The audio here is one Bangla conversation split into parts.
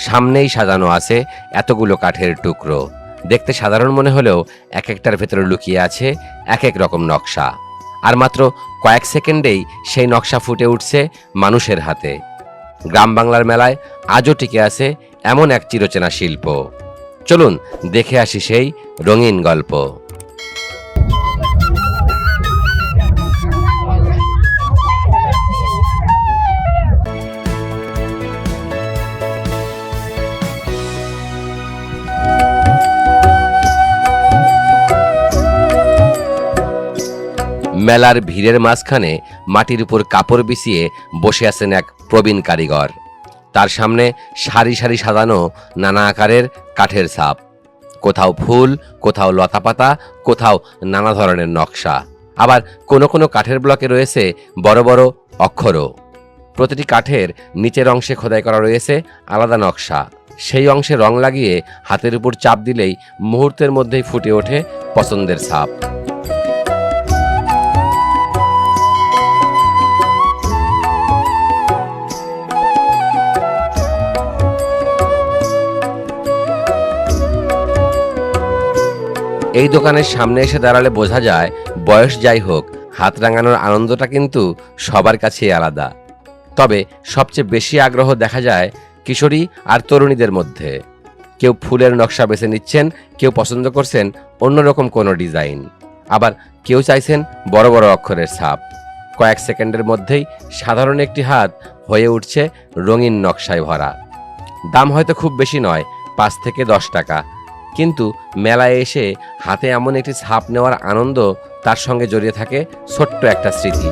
সামনেই সাজানো আছে এতগুলো কাঠের টুকরো। দেখতে সাধারণ মনে হলেও এক একটার ভেতরে লুকিয়ে আছে এক এক রকম নকশা। আর মাত্র কয়েক সেকেন্ডেই সেই নকশা ফুটে উঠছে মানুষের হাতে। গ্রাম বাংলার মেলায় আজও টিকে আছে এমন এক চিরচেনা শিল্প। চলুন দেখে আসি সেই রঙিন গল্প। মেলার ভিড়ের মাঝখানে মাটির উপর কাপড় বিছিয়ে বসে আছেন এক প্রবীণ কারিগর। তার সামনে সারি সারি সাজানো নানা আকারের কাঠের ছাপ, কোথাও ফুল, কোথাও লতাপাতা, কোথাও নানা ধরনের নকশা। আবার কোনো কোনো কাঠের ব্লকে রয়েছে বড় বড় অক্ষরও। প্রতিটি কাঠের নিচের অংশে খোদাই করা রয়েছে আলাদা নকশা। সেই অংশে রং লাগিয়ে হাতের উপর চাপ দিলেই মুহূর্তের মধ্যেই ফুটে ওঠে পছন্দের ছাপ। এই দোকানের সামনে এসে দাঁড়ালে বোঝা যায়, বয়স যাই হোক, হাত রাঙানোর আনন্দটা কিন্তু সবার কাছেই আলাদা। তবে সবচেয়ে বেশি আগ্রহ দেখা যায় কিশোরী আর তরুণীদের মধ্যে। কেউ ফুলের নকশা বেছে নিচ্ছেন, কেউ পছন্দ করছেন অন্যরকম কোনো ডিজাইন, আবার কেউ চাইছেন বড় বড় অক্ষরের ছাপ। কয়েক সেকেন্ডের মধ্যেই সাধারণ একটি হাত হয়ে উঠছে রঙিন নকশায় ভরা। দাম হয়তো খুব বেশি নয়, 5 থেকে 10 টাকা, কিন্তু মেলায় এসে হাতে এমন একটি ছাপ নেওয়ার আনন্দ, তার সঙ্গে জড়িয়ে থাকে ছোট্ট একটা স্মৃতি।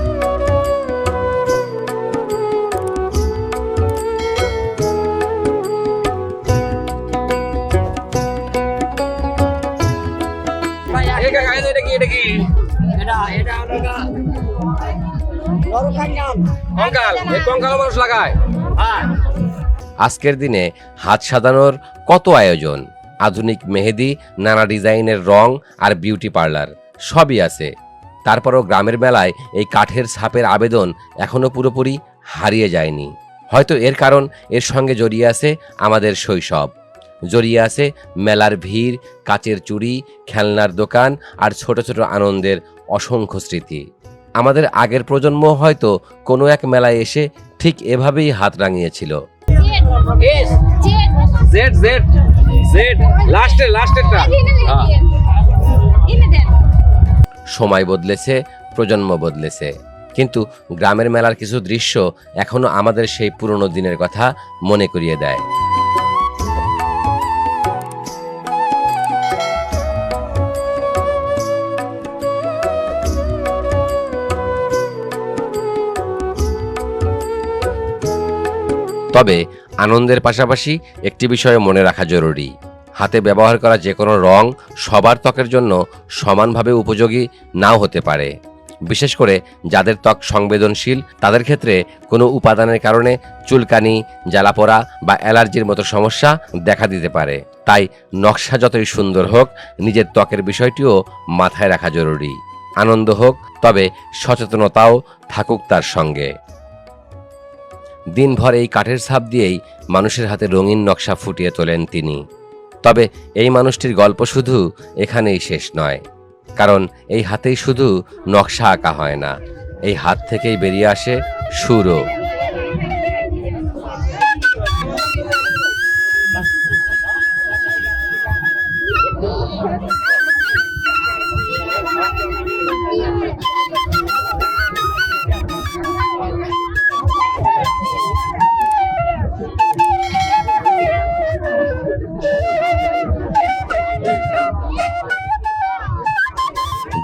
আজকের দিনে হাত সাজানোর কত আয়োজন, আধুনিক মেহেদি, নানা ডিজাইনের রং আর বিউটি পার্লার সবই আছে। তারপরও গ্রামের মেলায় এই কাঠের ছাপের আবেদন এখনো পুরোপুরি হারিয়ে যায়নি। হয়তো এর কারণ এর সঙ্গে জড়িয়ে আছে আমাদের শৈশব, জড়িয়ে আছে মেলার ভিড়, কাচের চুড়ি, খেলনার দোকান আর ছোট ছোট আনন্দের অসংখ্য স্মৃতি। আমাদের আগের প্রজন্ম হয়তো কোনো এক মেলায় এসে ঠিক এভাবেই হাত রাঙিয়েছিল। সময় বদলেছে, প্রজন্ম বদলেছে, কিন্তু গ্রামের মেলার কিছু দৃশ্য এখনো আমাদের সেই পুরনো দিনের কথা মনে করিয়ে দেয়। তবে আনন্দের পাশাপাশি একটি বিষয় মনে রাখা জরুরি, হাতে ব্যবহার করা যে কোনো রং সবার ত্বকের জন্য সমানভাবে উপযোগী নাও হতে পারে। বিশেষ করে যাদের ত্বক সংবেদনশীল, তাদের ক্ষেত্রে কোনো উপাদানের কারণে চুলকানি, জ্বালাপোড়া বা অ্যালার্জির মতো সমস্যা দেখা দিতে পারে। তাই নকশা যতই সুন্দর হোক, নিজের ত্বকের বিষয়টিও মাথায় রাখা জরুরি। আনন্দ হোক, তবে সচেতনতাও থাকুক তার সঙ্গে। দিনভর এই কাঠের ছাপ দিয়েই মানুষের হাতে রঙিন নকশা ফুটিয়ে তোলেন তিনি। তবে এই মানুষটির গল্প শুধু এখানেই শেষ নয়, কারণ এই হাতেই শুধু নকশা আঁকা হয় না, এই হাত থেকেই বেরিয়ে আসে সুরও।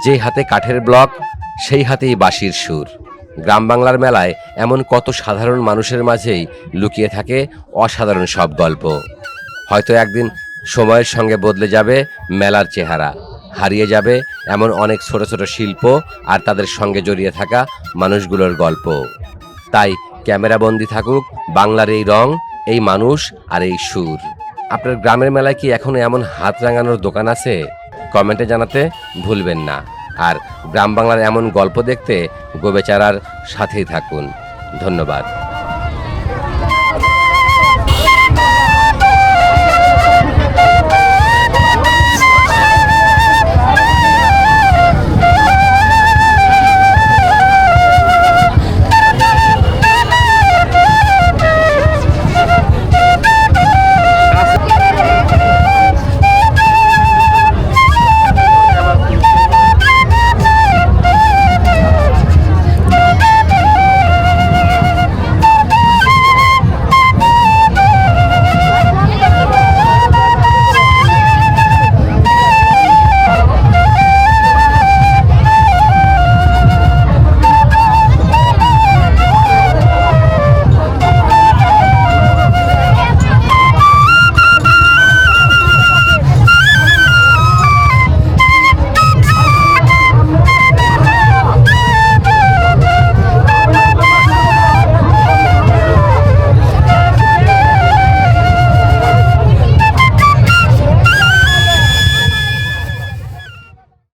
যে হাতে কাঠের ব্লক, সেই হাতেই বাঁশির সুর। গ্রাম বাংলার মেলায় এমন কত সাধারণ মানুষের মাঝেই লুকিয়ে থাকে অসাধারণ সব গল্প। হয়তো একদিন সময়ের সঙ্গে বদলে যাবে মেলার চেহারা, হারিয়ে যাবে এমন অনেক ছোট ছোট শিল্প আর তাদের সঙ্গে জড়িয়ে থাকা মানুষগুলোর গল্প। তাই ক্যামেরাবন্দি থাকুক বাংলার এই রং, এই মানুষ আর এই সুর। আপনার গ্রামের মেলায় কি এখনো এমন হাত রাঙানোর দোকান আছে? কমেন্টে জানাতে ভুলবেন না। আর গ্রাম বাংলার এমন গল্প দেখতে গোবেচারার সাথেই থাকুন। ধন্যবাদ।